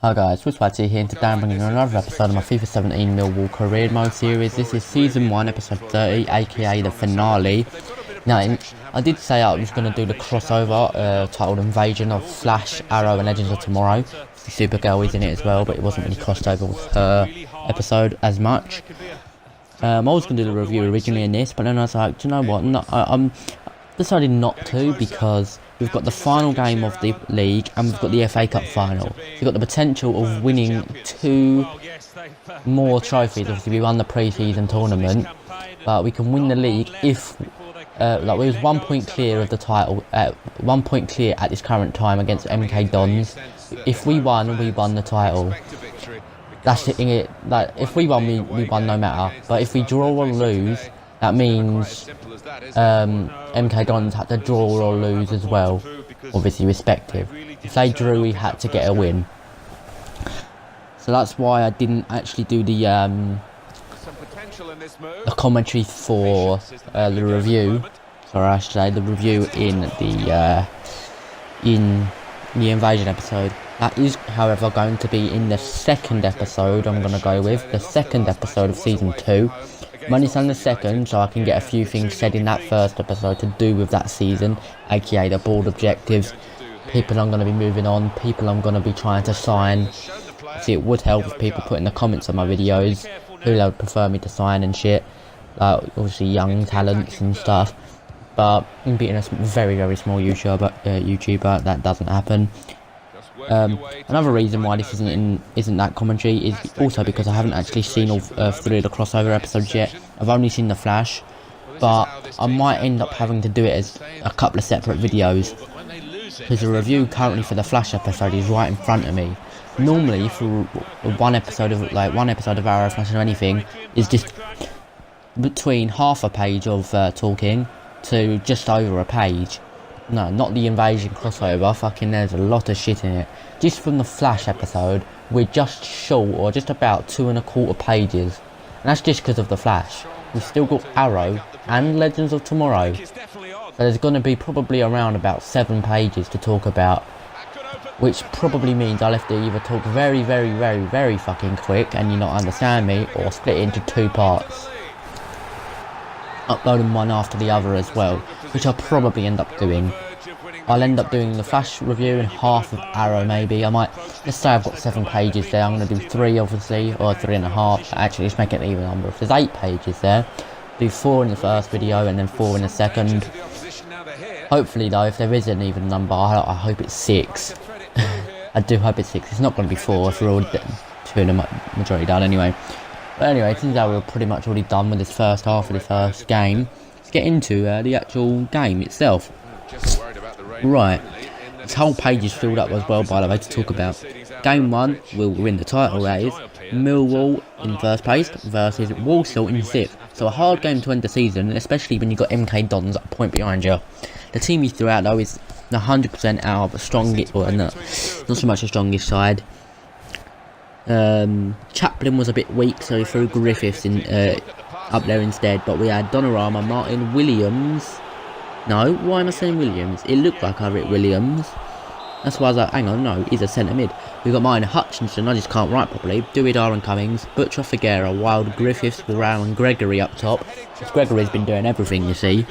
Hi guys, SwifTs here, and today I'm bringing you another episode of my FIFA 17 Millwall Career Mode series. This is Season 1, Episode 30, aka the finale. Now, I did say I was going to do the crossover titled Invasion of Flash, Arrow and Legends of Tomorrow. Supergirl is in it as well, but it wasn't really crossed over with her episode as much. I was going to do the review originally in this, but then I was like, do you know what, I'm decided not to, because we've got the final game of the league and we've got the FA Cup final. We've got the potential of winning 2 more trophies. Obviously we won the pre-season tournament, but we can win the league if like we was 1 point clear of the title, 1 point clear at this current time against MK Dons. If we won the title. That's it. Like if we won, we won no matter. But if we draw or lose, that means MK Dons had to draw or lose as well, obviously respective. If they drew, we had to get a win. So that's why I didn't actually do the commentary for the review. Sorry, I should say the review in the invasion episode. That is, however, going to be in the second episode. I'm going to go with the second episode of Season 2. I'm only saying the second, so I can get a few things said in that first episode to do with that season, aka the board objectives, people I'm going to be moving on, people I'm going to be trying to sign. See, it would help if people put in the comments on my videos who they would prefer me to sign and shit, like obviously young talents and stuff. But in being a very, very small YouTuber, that doesn't happen. Another reason why this isn't that commentary is also because I haven't actually seen all 3 of the crossover episodes yet. I've only seen the Flash, but I might end up having to do it as a couple of separate videos, because the review currently for the Flash episode is right in front of me. Normally for one episode of Arrow, Flash or anything is just between half a page of talking to just over a page. No, not the invasion crossover, fucking there's a lot of shit in it. Just from the Flash episode, we're just short, or just about 2¼ pages. And that's just because of the Flash. We've still got Arrow and Legends of Tomorrow. So there's going to be probably around about 7 pages to talk about. Which probably means I'll have to either talk very, very, very, very fucking quick and you not understand me, or split it into 2 parts. Uploading one after the other as well, which I'll probably end up doing. I'll end up doing the Flash review and half of Arrow maybe. I might, let's say I've got 7 pages there, I'm going to do 3 obviously, or 3½. Actually, let's make it an even number. If there's 8 pages there, do 4 in the first video and then 4 in the second. Hopefully though, if there is an even number, I hope it's 6. I do hope it's 6. It's not going to be 4 if we're all 2 in the majority done anyway. But anyway, since we're pretty much already done with this first half of the first game, let's get into the actual game itself. Right, this whole page is filled up as well, by the way, to talk about. Game 1 will win the title, that is. Millwall in first place versus Walsall in 6th. So a hard game to end the season, especially when you've got MK Dons a point behind you. The team you threw out though is 100% our strongest, or not so much the strongest side. Chaplin was a bit weak, so he threw Griffiths in up there instead, but we had Donnarumma, Martin, Williams. No, why am I saying Williams? It looked like I wrote Williams. That's why I was like, hang on, no, he's a centre mid. We've got Martin Hutchinson, I just can't write properly. Dewey, Darren Cummings, Butcher, Figuera, Wild, Griffiths, Brown and Gregory up top. Because Gregory's been doing everything, you see.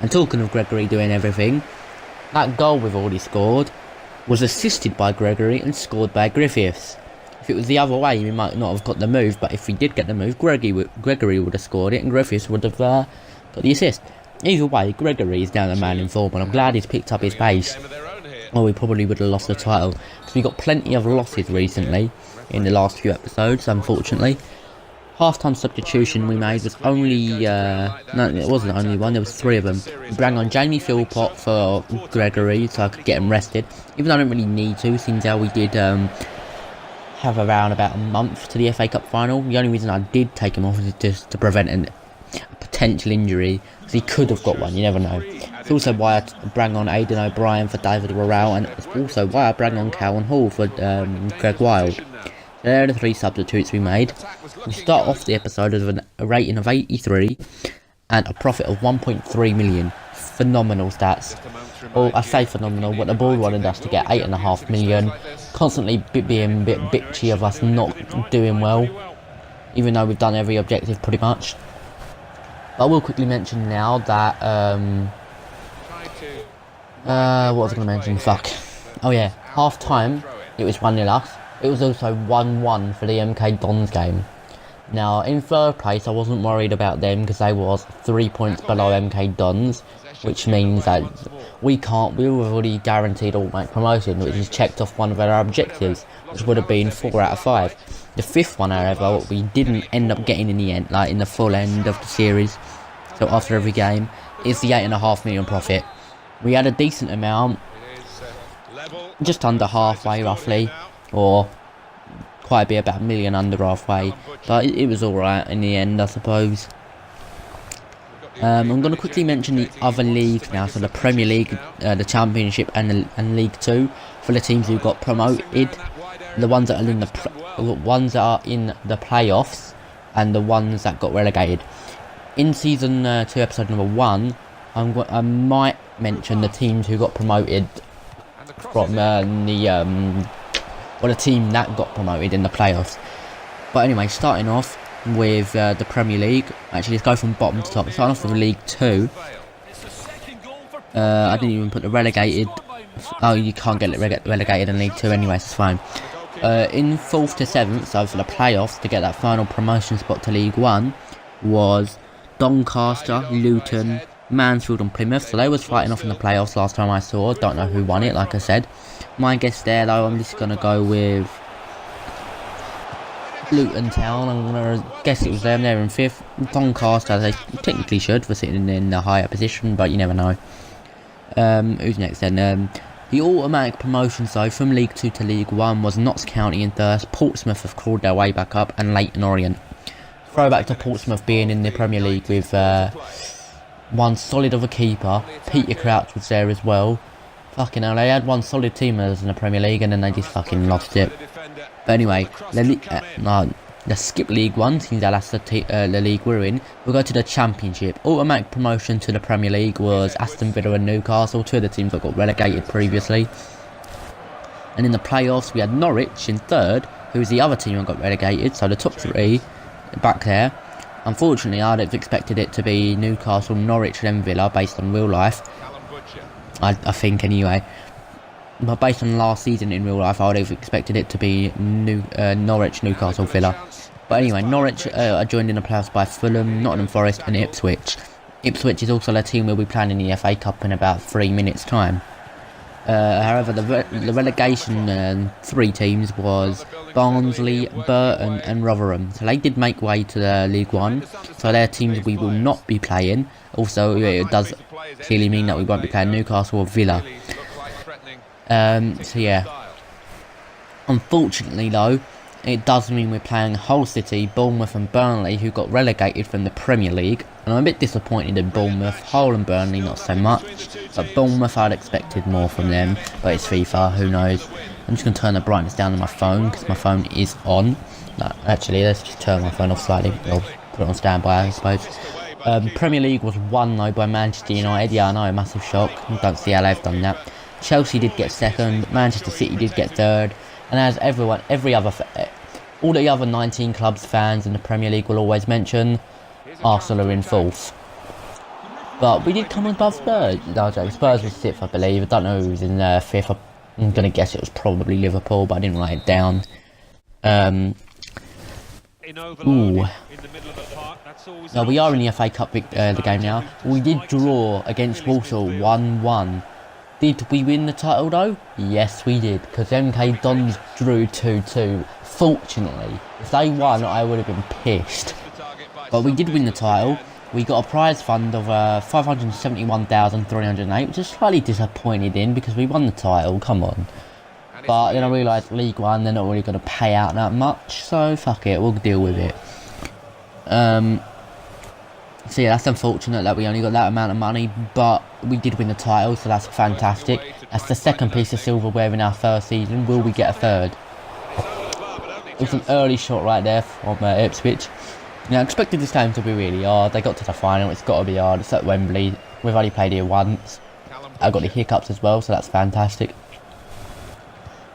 And talking of Gregory doing everything, that goal we've already scored was assisted by Gregory and scored by Griffiths. If it was the other way, we might not have got the move, but if we did get the move, Gregory would have scored it and Griffiths would have got the assist. Either way, Gregory is now the man in form, and I'm glad he's picked up his pace. Or we probably would have lost the title, because we got plenty of losses recently in the last few episodes, unfortunately. Half-time substitution we made was only, no, it wasn't only one, there was 3 of them. We brought on Jamie Philpott for Gregory, so I could get him rested. Even though I don't really need to, since how we did have around about a month to the FA Cup final. The only reason I did take him off is just to prevent a potential injury, because he could have got one, you never know. It's also why I brought on Aidan O'Brien for David Worrell, and it's also why I brought on Cowan Hall for Greg Wild. So there are the 3 substitutes we made. We start off the episode with a rating of 83 and a profit of 1.3 million. Phenomenal stats. Well, I say phenomenal, but the board wanted us to get 8.5 million, constantly being a bit bitchy of us not doing well, even though we've done every objective pretty much. But I will quickly mention now that, what was I going to mention? Fuck. Oh yeah, half time, it was 1-0 us. It was also 1-1 for the MK Dons game. Now, in third place, I wasn't worried about them because they was 3 points below MK Dons, which means that we were already guaranteed automatic promotion, which is checked off one of our objectives, which would have been 4 out of 5. The fifth one, however, we didn't end up getting in the end, like in the full end of the series, so after every game, is the 8.5 million profit. We had a decent amount, just under halfway roughly, or quite a bit, about 1 million under halfway, but it was alright in the end, I suppose. I'm going to quickly mention the other leagues now, so the Premier League, the Championship and League 2, for the teams who got promoted, the ones that are in the playoffs, and the ones that got relegated. In Season 2, Episode number 1, I might mention the teams who got promoted from the team that got promoted in the playoffs. But anyway, starting off with the Premier League. Actually, let's go from bottom to top. Starting off with League 2. I didn't even put the relegated. Oh, you can't get relegated in League 2 anyway, so it's fine. In 4th to 7th, so for the playoffs, to get that final promotion spot to League 1, was Doncaster, Luton, Mansfield and Plymouth. So they was fighting off in the playoffs last time I saw. Don't know who won it, like I said. My guess there, though, I'm just going to go with Luton Town. I'm going to guess it was them. They're in 5th. Doncaster, they technically should for sitting in the higher position, but you never know. Who's next then? The automatic promotion, so from League 2 to League 1, was Notts County in 1st. Portsmouth have crawled their way back up, and Leyton Orient. Throwback to Portsmouth being in the Premier League with one solid of a keeper. Peter Crouch was there as well. Fucking hell, they had one solid team in the Premier League and then they just fucking lost it. But anyway, let's skip League 1 since that's the league we're in. We'll go to the Championship. Automatic promotion to the Premier League was Aston Villa and Newcastle, two of the teams that got relegated previously. And in the playoffs we had Norwich in 3rd, who was the other team that got relegated, so the top 3 back there. Unfortunately, I'd have expected it to be Newcastle, Norwich and Villa based on real life. I think anyway. But based on last season in real life, I would have expected it to be Norwich, Newcastle, Villa. But anyway, Norwich are joined in the playoffs by Fulham, Nottingham Forest and Ipswich. Ipswich is also the team we'll be playing in the FA Cup in about 3 minutes time. However, the relegation 3 teams was Barnsley, Burton and Rotherham. So they did make way to the League 1. So they're teams we will not be playing. Also, it does clearly mean that we won't be playing Newcastle or Villa. So yeah. Unfortunately though, it does mean we're playing Hull City, Bournemouth and Burnley, who got relegated from the Premier League. And I'm a bit disappointed in Bournemouth. Hull and Burnley not so much. But Bournemouth, I'd expected more from them. But it's FIFA, who knows. I'm just going to turn the brightness down on my phone, because my phone is on. No, actually, let's just turn my phone off slightly. Or put it on standby, I suppose. Premier League was won though by Manchester United. Yeah, I know, massive shock. Don't see how they've done that. Chelsea did get 2nd. Manchester City did get 3rd. And as all the other 19 clubs fans in the Premier League will always mention, Arsenal are in 4th. But we did come above Spurs. No, Spurs was 5th, I believe. I don't know who was in 5th. I'm going to guess it was probably Liverpool, but I didn't write it down. Now we are in the FA Cup the game now. We did draw against Walsall 1-1. Did we win the title though? Yes we did, because MK Dons drew 2-2. Fortunately, if they won I would have been pissed. But we did win the title. We got a prize fund of 571,308, which is slightly disappointed in because we won the title, come on. But then I realised League 1, they're not really going to pay out that much, so fuck it, we'll deal with it. So yeah, that's unfortunate that we only got that amount of money, but we did win the title, so that's fantastic. That's the 2nd piece of silverware in our 1st season. Will we get a 3rd? It was an early shot right there from Ipswich. Now, I expected this game to be really hard. They got to the final, it's got to be hard. It's at Wembley. We've only played here once. I got the hiccups as well, so that's fantastic.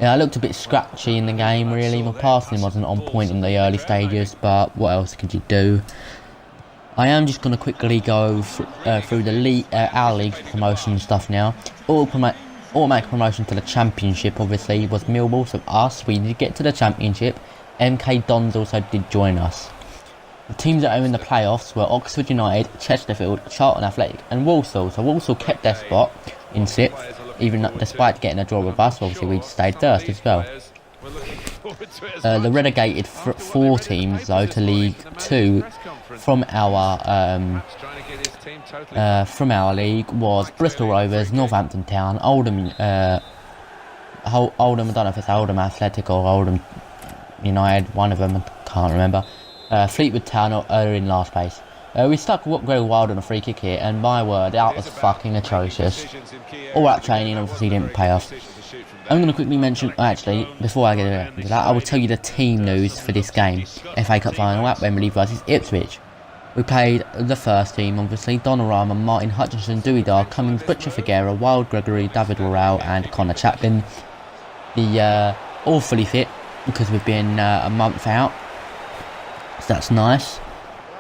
Yeah, I looked a bit scratchy in the game, really. My passing wasn't on point in the early stages, but what else could you do? I am just going to quickly go through the our league's promotion stuff now. Automatic promotion to the championship, obviously, was Millwall, so us. We did get to the championship. MK Dons also did join us. The teams that are in the playoffs were Oxford United, Chesterfield, Charlton Athletic and Walsall. So Walsall kept their spot in 6th, even despite getting a draw with us. Obviously we stayed first as well. The relegated 4 teams though to League 2 from our league was Bristol Rovers, Northampton Town, Oldham, I don't know if it's Oldham Athletic or Oldham United, one of them, I can't remember. Fleetwood Town are in last place. We stuck Grey Wild on a free kick here, and my word, that was fucking atrocious. All that training obviously didn't pay off. I'm going to quickly mention, actually, before I get into that, I will tell you the team news for this game. FA Cup final at Wembley versus Ipswich. We played the first team, obviously, Donnarumma, Martin Hutchinson, Dewey Dar, Cummings, Butcher Figuera, Wild Gregory, David Worrell and Connor Chaplin. All fully fit, because we've been a month out. So that's nice.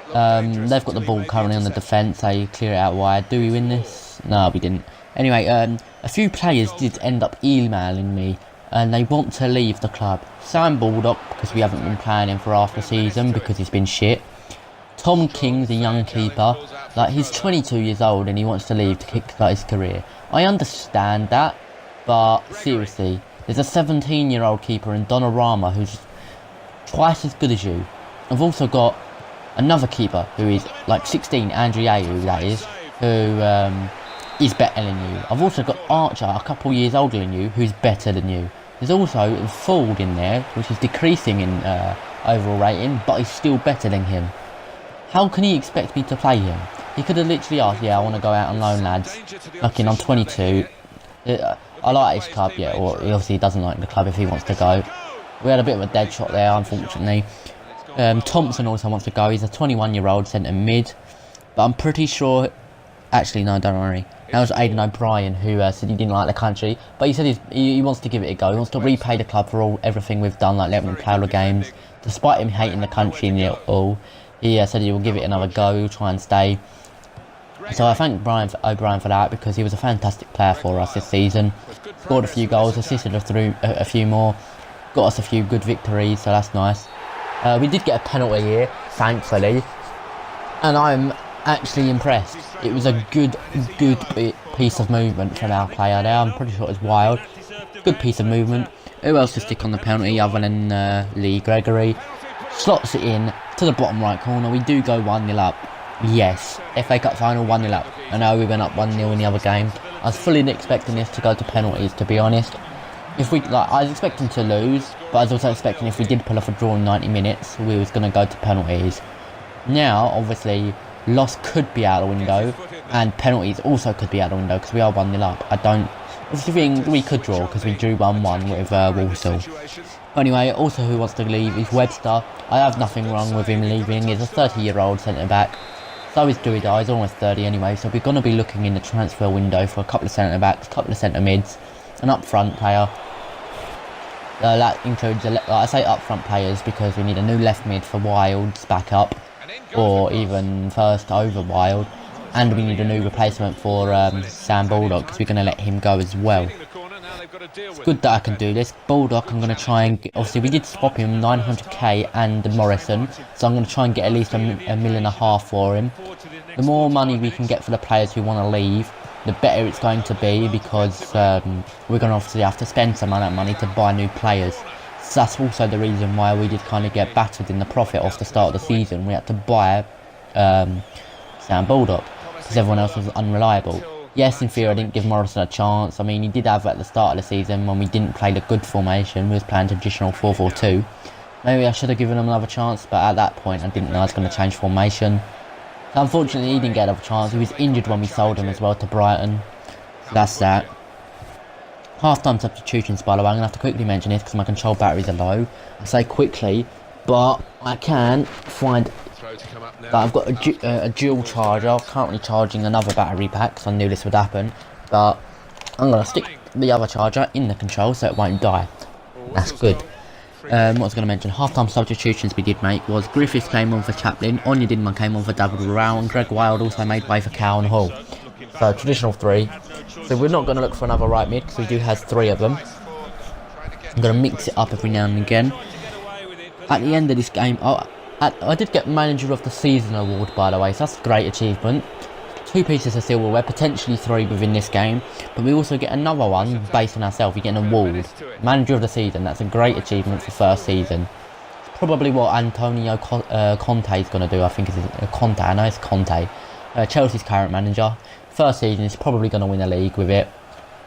They've got the ball currently on the defence. They clear it out wide. Do we win this? No, we didn't. Anyway, a few players did end up emailing me, and they want to leave the club. Sam Baldock, because we haven't been playing him for half the season because he's been shit. Tom King, the young keeper, like he's 22 years old and he wants to leave to kickstart his career. I understand that, but seriously, there's a 17-year-old keeper in Donnarumma who's twice as good as you. I've also got another keeper who is like 16, Andrew Ayew, that is, who is better than you. I've also got Archer, a couple years older than you, who's better than you. There's also Ford in there, which is decreasing in overall rating, but he's still better than him. How can he expect me to play him? He could have literally asked, yeah, I want to go out on loan, lads. Fucking, I'm 22. I like his club, yeah, or he obviously doesn't like the club if he wants to go. We had a bit of a dead shot there, unfortunately. Thompson also wants to go. He's a 21-year-old centre mid, but I'm pretty sure. Actually, no, don't worry. That was Aidan O'Brien who said he didn't like the country, but he said he wants to give it a go. He wants to repay the club for everything we've done, like letting him play all the games, despite him hating the country and all. He said he will give it another go. He'll try and stay. So I thank O'Brien for that, because he was a fantastic player for us this season. Scored a few goals, assisted a few more, got us a few good victories, so that's nice. We did get a penalty here, thankfully, and I'm actually impressed. It was a good piece of movement from our player there. I'm pretty sure it was Wild. Good piece of movement. Who else to stick on the penalty other than Lee Gregory? Slots it in to the bottom right corner. We do go 1-0 up. Yes, FA Cup final 1-0 up. I know we went up 1-0 in the other game. I was fully expecting this to go to penalties, to be honest. I was expecting to lose, but I was also expecting if we did pull off a draw in 90 minutes, we was going to go to penalties. Now, obviously, loss could be out the window, and penalties also could be out the window, because we are 1-0 up. I don't obviously think we could draw, because we drew 1-1 with Walsall. But anyway, also who wants to leave is Webster. I have nothing wrong with him leaving. He's a 30-year-old centre-back. So is Dewey Dar, he's almost 30 anyway, so we're going to be looking in the transfer window for a couple of centre-backs, a couple of centre-mids, an up-front player. That includes, I say up-front players because we need a new left mid for Wild's backup, or even first over Wild, and we need a new replacement for Sam Baldock, because we're going to let him go as well. It's good that I can do this. Baldock, I'm going to try and obviously we did swap him 900k and Morrison, so I'm going to try and get at least $1.5 million for him. The more money we can get for the players who want to leave, the better it's going to be, because we're going to obviously have to spend some of that money to buy new players. So that's also the reason why we did kind of get battered in the profit off the start of the season. We had to buy Sam Baldock, because everyone else was unreliable. Yes, in theory I didn't give Morrison a chance. I mean, he did have at the start of the season when we didn't play the good formation. We was playing traditional 4-4-2. Maybe I should have given him another chance, but at that point I didn't know I was going to change formation. So unfortunately he didn't get another chance. He was injured when we sold him as well to Brighton. So that's that. Half-time substitutions, by the way. I'm going to have to quickly mention this because my control batteries are low. I say quickly, but I can find that I've got a dual charger, currently charging another battery pack, because I knew this would happen. but I'm going to stick the other charger in the control so it won't die. That's good. What I was going to mention, half-time substitutions we did make was Griffiths came on for Chaplin, Onyedinma Dinman came on for David Rao, and Greg Wild also made way for Cowan Hall. So traditional 3. So we're not going to look for another right mid because we do have 3 of them. I'm going to mix it up every now and again. At the end of this game, I did get Manager of the Season award, by the way, so that's a great achievement. 2 pieces of silverware, potentially 3 within this game, but we also get another one based on ourselves. We get an award, Manager of the Season. That's a great achievement for first season. It's probably what Antonio Conte is going to do. I think it's Conte. I know it's Conte. Chelsea's current manager. First season is probably going to win the league with it,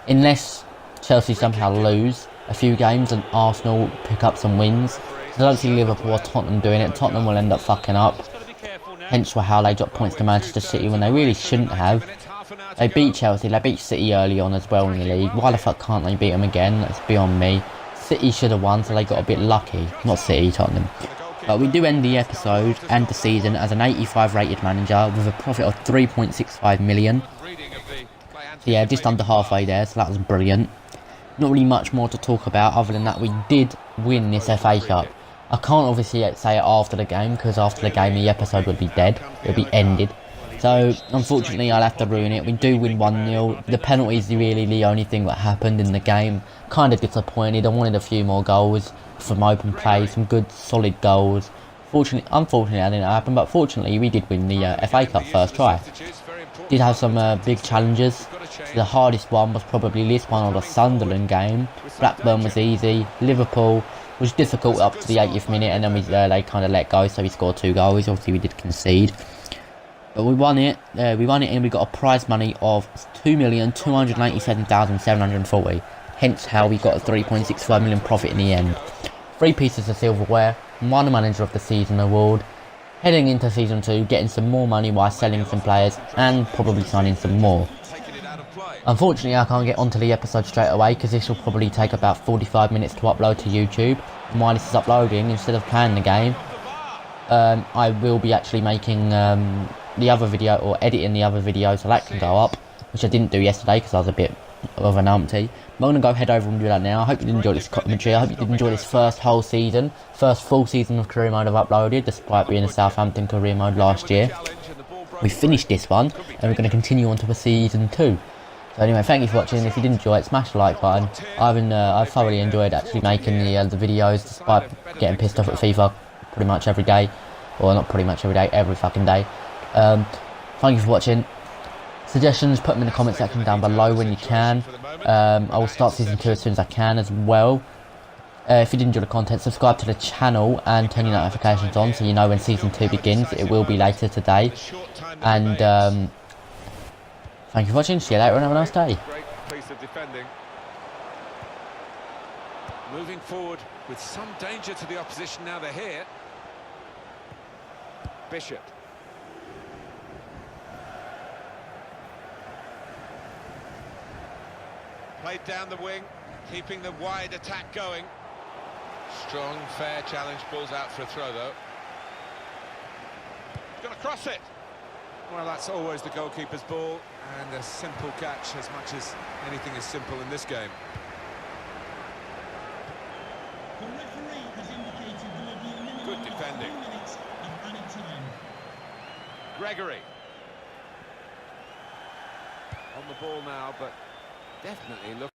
unless Chelsea somehow lose a few games and Arsenal pick up some wins. I don't see Liverpool or Tottenham doing it. Tottenham will end up fucking up. Hence how they dropped points to Manchester City when they really shouldn't have. They beat Chelsea, they beat City early on as well in the league. Why the fuck can't they beat them again? That's beyond me. City should have won, so they got a bit lucky. Not City, Tottenham. But we do end the episode and the season as an 85 rated manager with a profit of 3.65 million. So yeah, just under halfway there, so that was brilliant. Not really much more to talk about other than that we did win this FA Cup. I can't obviously say it after the game, because after the game the episode would be dead. It would be ended. So, unfortunately, I'll have to ruin it. We do win 1-0. The penalty is really the only thing that happened in the game. Kind of disappointed. I wanted a few more goals from open play, some good, solid goals. Unfortunately, that didn't happen, but fortunately, we did win the FA Cup first try. Did have some big challenges. The hardest one was probably this one or the Sunderland game. Blackburn was easy. Liverpool was difficult up to the 80th minute, and then they kind of let go, so we scored 2 goals. Obviously, we did concede. But we won it. And we got a prize money of 2,287,740. Hence how we got a 3.65 million profit in the end. 3 pieces of silverware, 1 Manager of the Season award. Heading into Season 2, getting some more money while selling some players, and probably signing some more. Unfortunately, I can't get onto the episode straight away because this will probably take about 45 minutes to upload to YouTube. And while this is uploading, instead of playing the game, I will be actually making the other video, or editing the other video so that can go up, which I didn't do yesterday because I was a bit of an umpty. I'm going to go head over and do that now. I hope you did enjoy this commentary. I hope you did enjoy this first full season of career mode I've uploaded, despite being a Southampton career mode last year. We finished this one, and we're going to continue on to a season 2. So anyway, thank you for watching. If you did enjoy it, smash the like button. I've thoroughly enjoyed actually making the videos, despite getting pissed off at FIFA pretty much every day. Or not pretty much every day, every fucking day. Thank you for watching. Suggestions, put them in the comment section down below when you can. I will start season 2 as soon as I can as well. If you did enjoy the content, subscribe to the channel and turn your notifications on so you know when season 2 begins. It will be later today. And thank you for watching. See you later and have a nice day. Great piece of defending. Moving forward with some danger to the opposition now they're here. Bishop. Played down the wing, keeping the wide attack going. Strong, fair challenge, balls out for a throw though. Gonna cross it. Well, that's always the goalkeeper's ball, and a simple catch as much as anything is simple in this game. Good defending. Gregory. On the ball now, but definitely looking